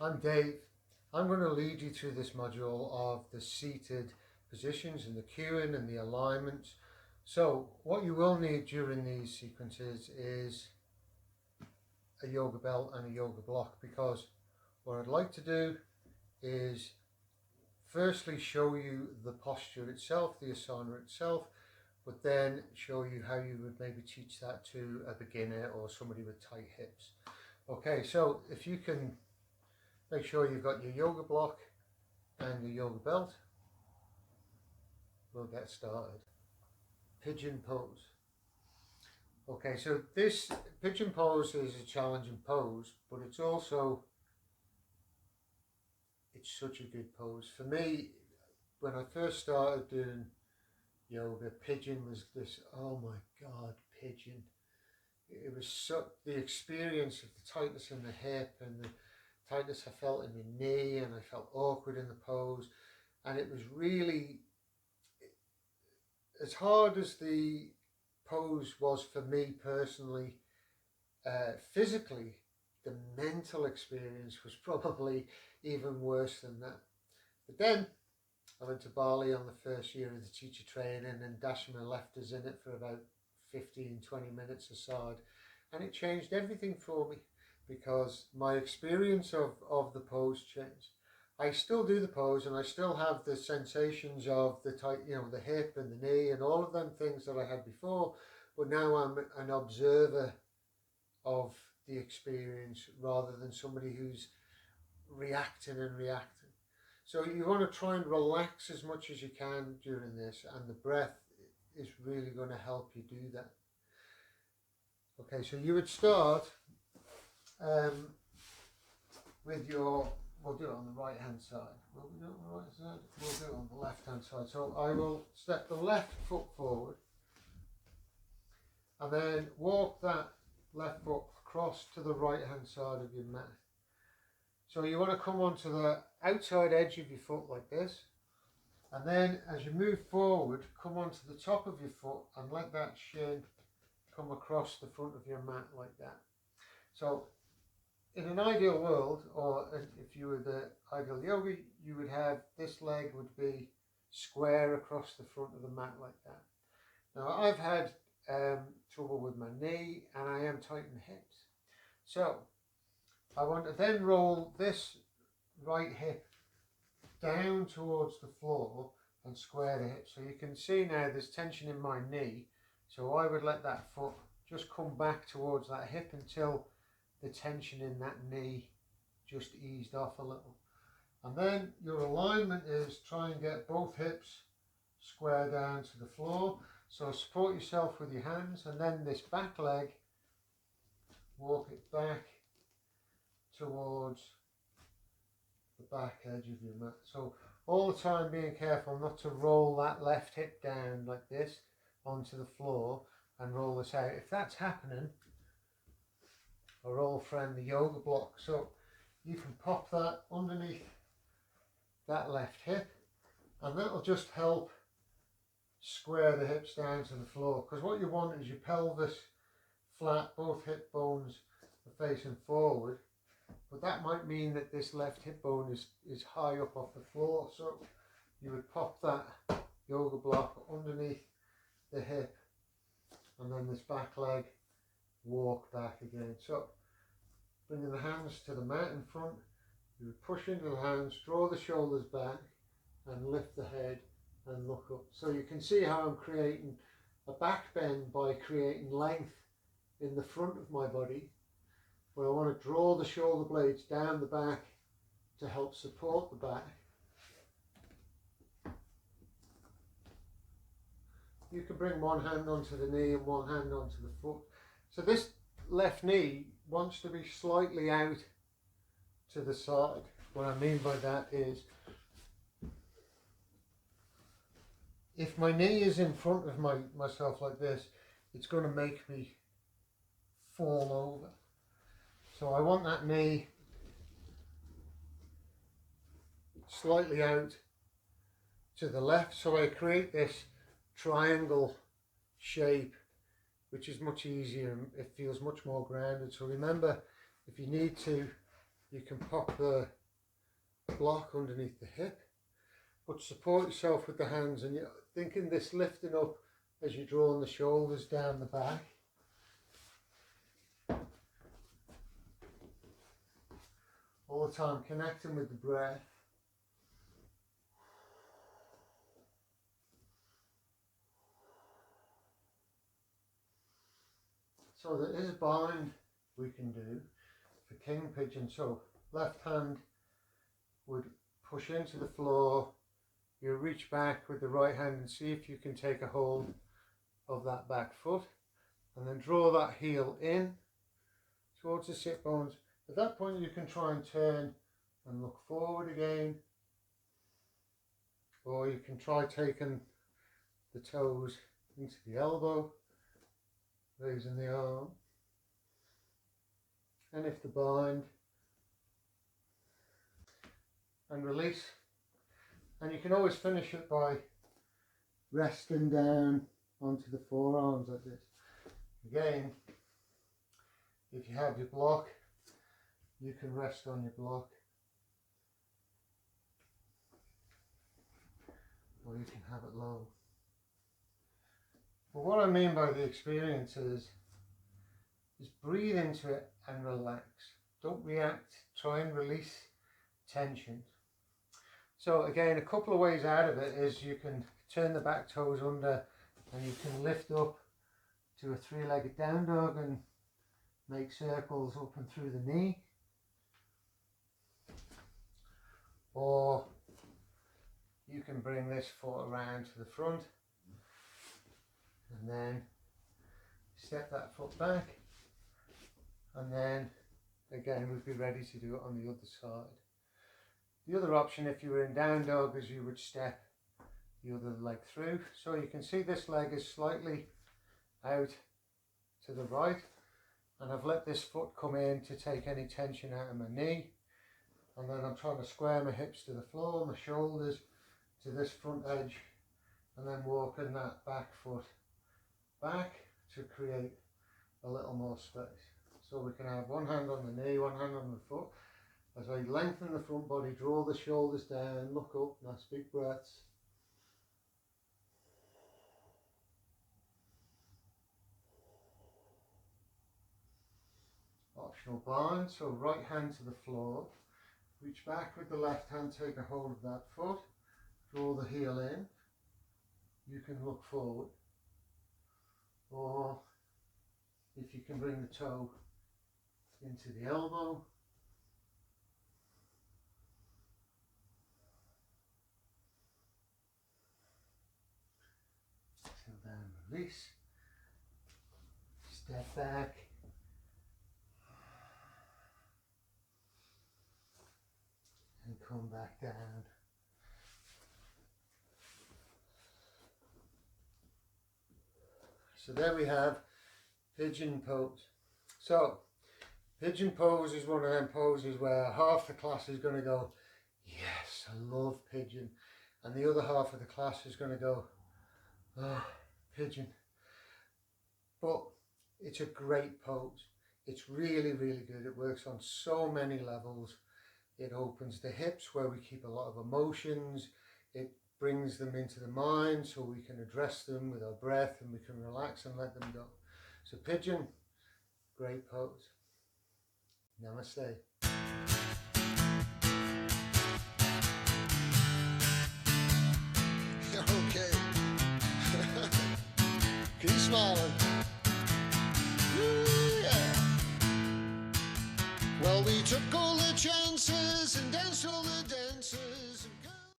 I'm Dave. I'm going to lead you through this module of the seated positions and the cueing and the alignments. So what you will need during these sequences is a yoga belt and a yoga block, because what I'd like to do is firstly show you the posture itself, the asana itself, but then show you how you would maybe teach that to a beginner or somebody with tight hips. Okay, so if you can make sure you've got your yoga block and your yoga belt, we'll get started. Pigeon pose. Okay, so this pigeon pose is a challenging pose, but it's such a good pose. For me, when I first started doing yoga, pigeon was this, oh my God, pigeon. It was the experience of the tightness in the hip and the tightness I felt in my knee, and I felt awkward in the pose. And it was really, as hard as the pose was for me personally, physically, the mental experience was probably even worse than that. But then I went to Bali on the first year of the teacher training, and Dashma left us in it for about 15-20 minutes aside, and it changed everything for me, because my experience of the pose changed. I still do the pose and I still have the sensations of the tight, the hip and the knee and all of them things that I had before, but now I'm an observer of the experience rather than somebody who's reacting. So you want to try and relax as much as you can during this, and the breath is really going to help you do that. Okay, so you would start with your, we'll do it on the right hand side. Will we do it on the right side? We'll do it on the left hand side. So I will step the left foot forward and then walk that left foot across to the right hand side of your mat. So you want to come onto the outside edge of your foot like this, and then as you move forward, come onto the top of your foot and let that shin come across the front of your mat like that. So in an ideal world, or if you were the ideal yogi, you would have this leg would be square across the front of the mat like that. Now I've had trouble with my knee and I am tight in the hips. So I want to then roll this right hip down towards the floor and square the hip. So you can see now there's tension in my knee. So I would let that foot just come back towards that hip until the tension in that knee just eased off a little. And then your alignment is try and get both hips square down to the floor. So support yourself with your hands, and then this back leg, walk it back towards the back edge of your mat. So all the time being careful not to roll that left hip down like this onto the floor and roll this out. If that's happening, our old friend the yoga block, so you can pop that underneath that left hip, and that'll just help square the hips down to the floor, because what you want is your pelvis flat, both hip bones are facing forward, but that might mean that this left hip bone is high up off the floor. So you would pop that yoga block underneath the hip, and then this back leg, walk back again. So bringing the hands to the mat in front, you would push into the hands, draw the shoulders back and lift the head and look up. So you can see how I'm creating a back bend by creating length in the front of my body, but I want to draw the shoulder blades down the back to help support the back. You can bring one hand onto the knee and one hand onto the foot. So this left knee wants to be slightly out to the side. What I mean by that is, if my knee is in front of myself like this, it's going to make me fall over. So I want that knee slightly out to the left, so I create this triangle shape, which is much easier and it feels much more grounded. So remember, if you need to you can pop the block underneath the hip, but support yourself with the hands, and you're thinking this lifting up as you're drawing the shoulders down the back. All the time connecting with the breath. So there is a bind we can do for King Pigeon. So left hand would push into the floor, you reach back with the right hand and see if you can take a hold of that back foot, and then draw that heel in towards the sit bones. At that point you can try and turn and look forward again, or you can try taking the toes into the elbow, raising the arm, and if the bind, and release. And you can always finish it by resting down onto the forearms like this. Again, if you have your block, you can rest on your block, or you can have it low. But what I mean by the experience is breathe into it and relax. Don't react, try and release tension. So again, a couple of ways out of it is you can turn the back toes under and you can lift up to a three-legged down dog and make circles up and through the knee. Or you can bring this foot around to the front and then step that foot back, and then again we'd be ready to do it on the other side. The other option, if you were in down dog, is you would step the other leg through. So you can see this leg is slightly out to the right, and I've let this foot come in to take any tension out of my knee, and then I'm trying to square my hips to the floor, my shoulders to this front edge, and then walking that back foot back to create a little more space. So we can have one hand on the knee, one hand on the foot. As I lengthen the front body, draw the shoulders down, look up, nice big breaths. Optional bind, so right hand to the floor, reach back with the left hand, take a hold of that foot, draw the heel in, you can look forward, or if you can bring the toe into the elbow, till down, release, step back, and come back down. So there we have pigeon pose. So pigeon pose is one of them poses where half the class is going to go, yes, I love pigeon, and the other half of the class is going to go, oh, pigeon. But it's a great pose. It's really, really good. It works on so many levels. It opens the hips where we keep a lot of emotions. It brings them into the mind so we can address them with our breath and we can relax and let them go. So pigeon, great pose. Namaste. Okay. Keep smiling. Yeah. Well, we took all the chances and danced all the dances.